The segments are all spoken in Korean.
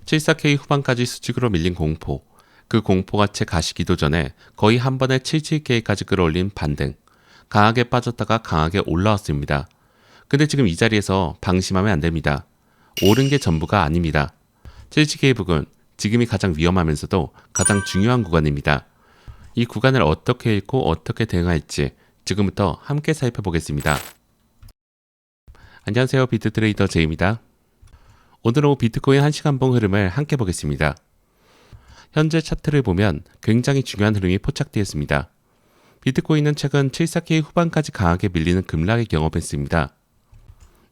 74K 후반까지 수직으로 밀린 공포, 그 공포가 채 가시기도 전에 거의 한 번에 77K까지 끌어올린 반등, 강하게 빠졌다가 강하게 올라왔습니다. 근데 지금 이 자리에서 방심하면 안 됩니다. 오른 게 전부가 아닙니다. 77K 부근, 지금이 가장 위험하면서도 가장 중요한 구간입니다. 이 구간을 어떻게 읽고 어떻게 대응할지 지금부터 함께 살펴보겠습니다. 안녕하세요, 비트트레이더 제이입니다. 오늘은 비트코인 1시간봉 흐름을 함께 보겠습니다. 현재 차트를 보면 굉장히 중요한 흐름이 포착되었습니다. 비트코인은 최근 74K 후반까지 강하게 밀리는 급락을 경험했습니다.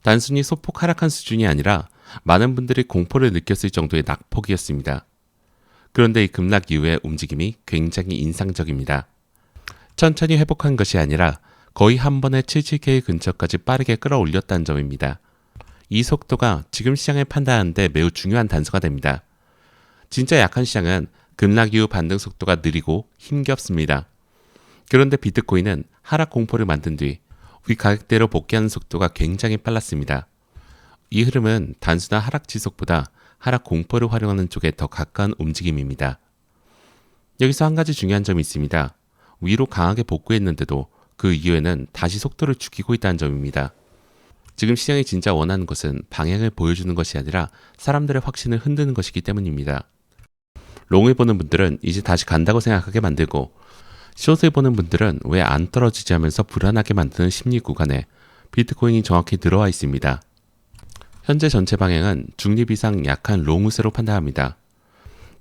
단순히 소폭 하락한 수준이 아니라 많은 분들이 공포를 느꼈을 정도의 낙폭이었습니다. 그런데 이 급락 이후의 움직임이 굉장히 인상적입니다. 천천히 회복한 것이 아니라 거의 한 번에 77K 근처까지 빠르게 끌어올렸다는 점입니다. 이 속도가 지금 시장을 판단하는데 매우 중요한 단서가 됩니다. 진짜 약한 시장은 급락 이후 반등 속도가 느리고 힘겹습니다. 그런데 비트코인은 하락 공포를 만든 뒤 위 가격대로 복귀하는 속도가 굉장히 빨랐습니다. 이 흐름은 단순한 하락 지속보다 하락 공포를 활용하는 쪽에 더 가까운 움직임입니다. 여기서 한 가지 중요한 점이 있습니다. 위로 강하게 복구했는데도 그 이후에는 다시 속도를 죽이고 있다는 점입니다. 지금 시장이 진짜 원하는 것은 방향을 보여주는 것이 아니라 사람들의 확신을 흔드는 것이기 때문입니다. 롱을 보는 분들은 이제 다시 간다고 생각하게 만들고, 숏을 보는 분들은 왜 안 떨어지지 하면서 불안하게 만드는 심리 구간에 비트코인이 정확히 들어와 있습니다. 현재 전체 방향은 중립 이상 약한 롱 우세로 판단합니다.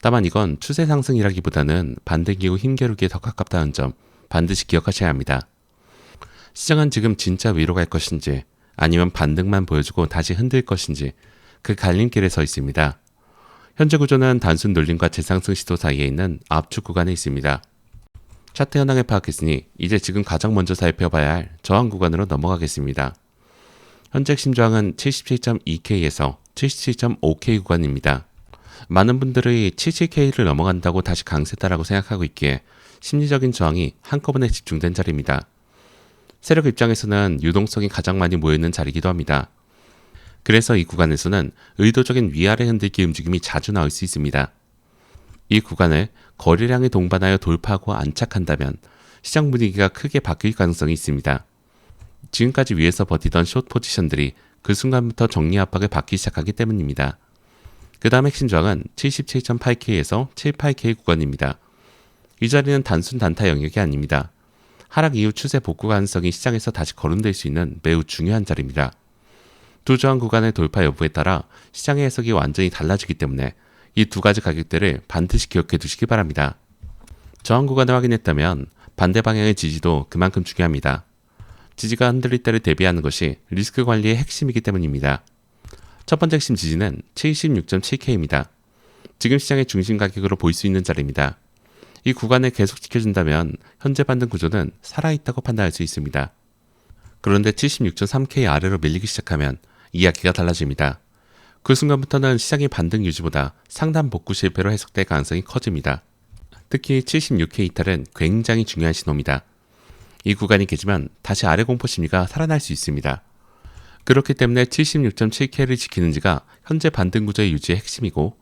다만 이건 추세 상승이라기보다는 반등 이후 힘겨루기에 더 가깝다는 점 반드시 기억하셔야 합니다. 시장은 지금 진짜 위로 갈 것인지 아니면 반등만 보여주고 다시 흔들 것인지 그 갈림길에 서 있습니다. 현재 구조는 단순 눌림과 재상승 시도 사이에 있는 압축 구간에 있습니다. 차트 현황을 파악했으니 이제 지금 가장 먼저 살펴봐야 할 저항 구간으로 넘어가겠습니다. 현재 핵심 저항은 77.2K에서 77.5K 구간입니다. 많은 분들이 77K를 넘어간다고 다시 강세다라고 생각하고 있기에 심리적인 저항이 한꺼번에 집중된 자리입니다. 세력 입장에서는 유동성이 가장 많이 모여있는 자리이기도 합니다. 그래서 이 구간에서는 의도적인 위아래 흔들기 움직임이 자주 나올 수 있습니다. 이 구간을 거래량이 동반하여 돌파하고 안착한다면 시장 분위기가 크게 바뀔 가능성이 있습니다. 지금까지 위에서 버티던 숏 포지션들이 그 순간부터 정리 압박을 받기 시작하기 때문입니다. 그 다음 핵심 저항은 77.8K에서 78K 구간입니다. 이 자리는 단순 단타 영역이 아닙니다. 하락 이후 추세 복구 가능성이 시장에서 다시 거론될 수 있는 매우 중요한 자리입니다. 두 저항 구간의 돌파 여부에 따라 시장의 해석이 완전히 달라지기 때문에 이 두 가지 가격대를 반드시 기억해 두시기 바랍니다. 저항 구간을 확인했다면 반대 방향의 지지도 그만큼 중요합니다. 지지가 흔들릴 때를 대비하는 것이 리스크 관리의 핵심이기 때문입니다. 첫 번째 핵심 지지는 76.7K입니다. 지금 시장의 중심 가격으로 볼 수 있는 자리입니다. 이 구간을 계속 지켜준다면 현재 반등 구조는 살아있다고 판단할 수 있습니다. 그런데 76.3K 아래로 밀리기 시작하면 이야기가 달라집니다. 그 순간부터는 시장의 반등 유지보다 상단 복구 실패로 해석될 가능성이 커집니다. 특히 76K 이탈은 굉장히 중요한 신호입니다. 이 구간이 깨지면 다시 아래 공포 심리가 살아날 수 있습니다. 그렇기 때문에 76.7K를 지키는지가 현재 반등 구조의 유지의 핵심이고,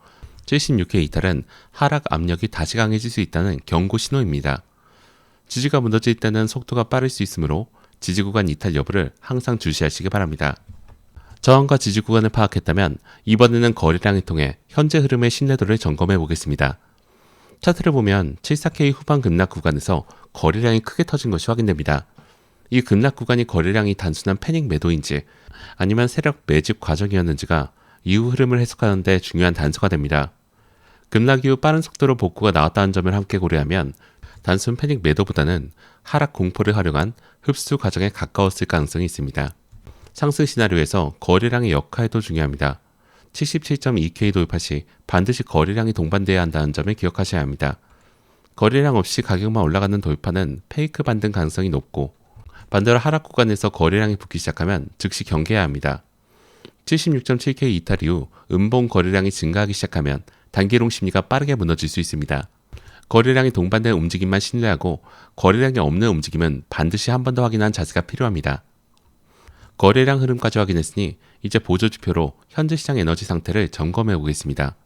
76K 이탈은 하락 압력이 다시 강해질 수 있다는 경고 신호입니다. 지지가 무너질 때는 속도가 빠를 수 있으므로 지지 구간 이탈 여부를 항상 주시하시기 바랍니다. 저항과 지지 구간을 파악했다면 이번에는 거래량을 통해 현재 흐름의 신뢰도를 점검해 보겠습니다. 차트를 보면 74K 후반 급락 구간에서 거래량이 크게 터진 것이 확인됩니다. 이 급락 구간이 거래량이 단순한 패닉 매도인지 아니면 세력 매집 과정이었는지가 이후 흐름을 해석하는 데 중요한 단서가 됩니다. 급락 이후 빠른 속도로 복구가 나왔다는 점을 함께 고려하면 단순 패닉 매도보다는 하락 공포를 활용한 흡수 과정에 가까웠을 가능성이 있습니다. 상승 시나리오에서 거래량의 역할도 중요합니다. 77.2K 돌파 시 반드시 거래량이 동반돼야 한다는 점을 기억하셔야 합니다. 거래량 없이 가격만 올라가는 돌파는 페이크 반등 가능성이 높고, 반대로 하락 구간에서 거래량이 붙기 시작하면 즉시 경계해야 합니다. 76.7K 이탈 이후 음봉 거래량이 증가하기 시작하면 단기롱 심리가 빠르게 무너질 수 있습니다. 거래량이 동반된 움직임만 신뢰하고 거래량이 없는 움직임은 반드시 한 번 더 확인한 자세가 필요합니다. 거래량 흐름까지 확인했으니 이제 보조지표로 현재 시장 에너지 상태를 점검해 보겠습니다.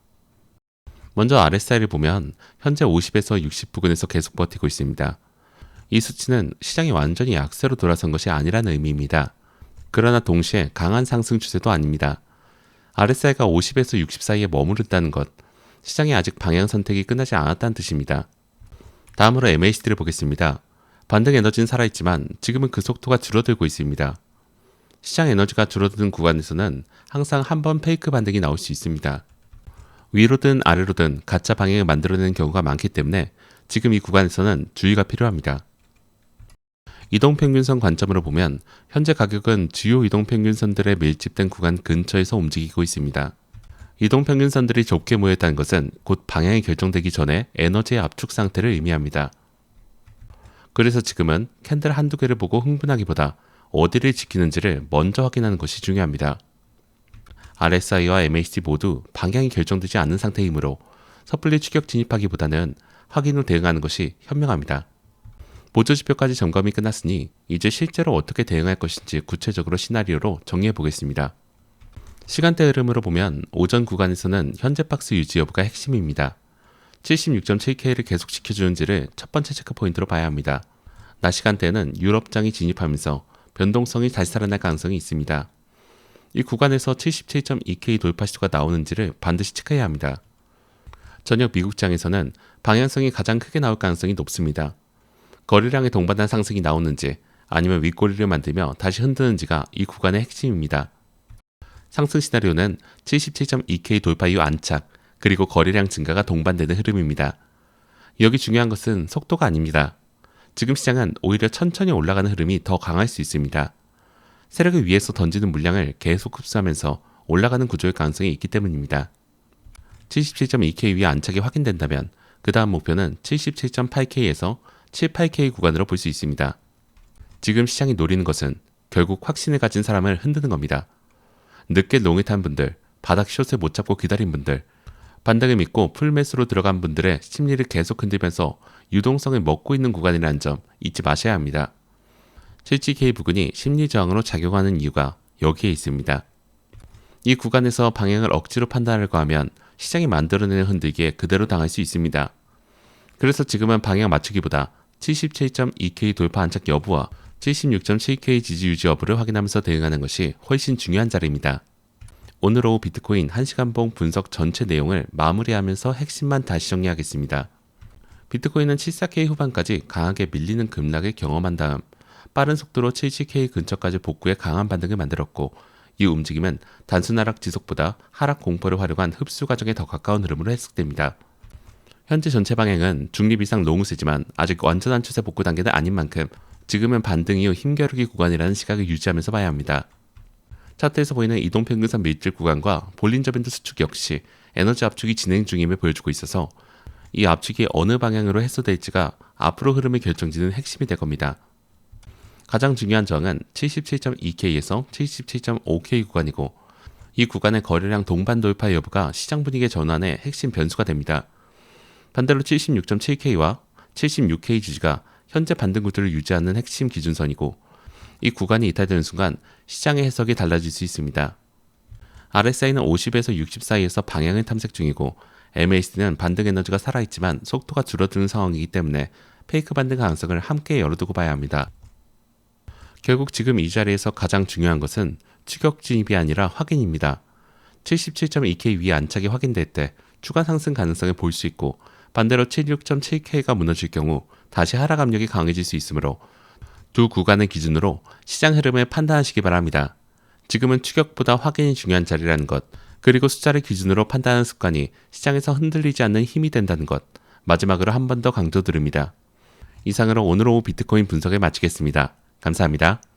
먼저 RSI를 보면 현재 50에서 60 부근에서 계속 버티고 있습니다. 이 수치는 시장이 완전히 약세로 돌아선 것이 아니라는 의미입니다. 그러나 동시에 강한 상승 추세도 아닙니다. RSI가 50에서 60 사이에 머무른다는 것, 시장이 아직 방향 선택이 끝나지 않았다는 뜻입니다. 다음으로 MACD를 보겠습니다. 반등 에너지는 살아있지만 지금은 그 속도가 줄어들고 있습니다. 시장 에너지가 줄어드는 구간에서는 항상 한 번 페이크 반등이 나올 수 있습니다. 위로든 아래로든 가짜 방향을 만들어내는 경우가 많기 때문에 지금 이 구간에서는 주의가 필요합니다. 이동평균선 관점으로 보면 현재 가격은 주요 이동평균선들의 밀집된 구간 근처에서 움직이고 있습니다. 이동평균선들이 좁게 모였다는 것은 곧 방향이 결정되기 전에 에너지의 압축 상태를 의미합니다. 그래서 지금은 캔들 한두 개를 보고 흥분하기보다 어디를 지키는지를 먼저 확인하는 것이 중요합니다. RSI와 MACD 모두 방향이 결정되지 않은 상태이므로 섣불리 추격 진입하기보다는 확인 후 대응하는 것이 현명합니다. 보조지표까지 점검이 끝났으니 이제 실제로 어떻게 대응할 것인지 구체적으로 시나리오로 정리해 보겠습니다. 시간대 흐름으로 보면 오전 구간에서는 현재 박스 유지 여부가 핵심입니다. 76.7K를 계속 지켜주는지를 첫 번째 체크 포인트로 봐야 합니다. 낮 시간대에는 유럽장이 진입하면서 변동성이 다시 살아날 가능성이 있습니다. 이 구간에서 77.2K 돌파 시도가 나오는지를 반드시 체크해야 합니다. 저녁 미국장에서는 방향성이 가장 크게 나올 가능성이 높습니다. 거래량에 동반한 상승이 나오는지 아니면 윗꼬리를 만들며 다시 흔드는지가 이 구간의 핵심입니다. 상승 시나리오는 77.2K 돌파 이후 안착, 그리고 거래량 증가가 동반되는 흐름입니다. 여기 중요한 것은 속도가 아닙니다. 지금 시장은 오히려 천천히 올라가는 흐름이 더 강할 수 있습니다. 세력을 위에서 던지는 물량을 계속 흡수하면서 올라가는 구조의 가능성이 있기 때문입니다. 77.2K 위에 안착이 확인된다면 그 다음 목표는 77.8K에서 78K 구간으로 볼 수 있습니다. 지금 시장이 노리는 것은 결국 확신을 가진 사람을 흔드는 겁니다. 늦게 롱을 분들, 바닥 숏을 못 잡고 기다린 분들, 반등을 믿고 풀매수로 들어간 분들의 심리를 계속 흔들면서 유동성을 먹고 있는 구간이라는 점 잊지 마셔야 합니다. 77K 부근이 심리저항으로 작용하는 이유가 여기에 있습니다. 이 구간에서 방향을 억지로 판단하려고 하면 시장이 만들어내는 흔들기에 그대로 당할 수 있습니다. 그래서 지금은 방향 맞추기보다 77.2K 돌파 안착 여부와 76.7K 지지 유지 여부를 확인하면서 대응하는 것이 훨씬 중요한 자리입니다. 오늘 오후 비트코인 1시간봉 분석 전체 내용을 마무리하면서 핵심만 다시 정리하겠습니다. 비트코인은 74K 후반까지 강하게 밀리는 급락을 경험한 다음 빠른 속도로 77K 근처까지 복구해 강한 반등을 만들었고, 이 움직임은 단순 하락 지속보다 하락 공포를 활용한 흡수 과정에 더 가까운 흐름으로 해석됩니다. 현재 전체 방향은 중립 이상 롱우세지만 아직 완전한 추세 복구 단계는 아닌 만큼 지금은 반등 이후 힘겨루기 구간이라는 시각을 유지하면서 봐야 합니다. 차트에서 보이는 이동평균선 밀집 구간과 볼린저 밴드 수축 역시 에너지 압축이 진행 중임을 보여주고 있어서 이 압축이 어느 방향으로 해소될지가 앞으로 흐름을 결정짓는 핵심이 될 겁니다. 가장 중요한 저항은 77.2K에서 77.5K 구간이고, 이 구간의 거래량 동반 돌파 여부가 시장 분위기의 전환의 핵심 변수가 됩니다. 반대로 76.7K와 76K 지지가 현재 반등 구도를 유지하는 핵심 기준선이고, 이 구간이 이탈되는 순간 시장의 해석이 달라질 수 있습니다. RSI는 50에서 60 사이에서 방향을 탐색 중이고, MACD는 반등 에너지가 살아있지만 속도가 줄어드는 상황이기 때문에 페이크 반등 가능성을 함께 열어두고 봐야 합니다. 결국 지금 이 자리에서 가장 중요한 것은 추격 진입이 아니라 확인입니다. 77.2K 위에 안착이 확인될 때 추가 상승 가능성을 볼 수 있고, 반대로 76.7K가 무너질 경우 다시 하락 압력이 강해질 수 있으므로 두 구간을 기준으로 시장 흐름을 판단하시기 바랍니다. 지금은 추격보다 확인이 중요한 자리라는 것, 그리고 숫자를 기준으로 판단하는 습관이 시장에서 흔들리지 않는 힘이 된다는 것, 마지막으로 한 번 더 강조드립니다. 이상으로 오늘 오후 비트코인 분석을 마치겠습니다. 감사합니다.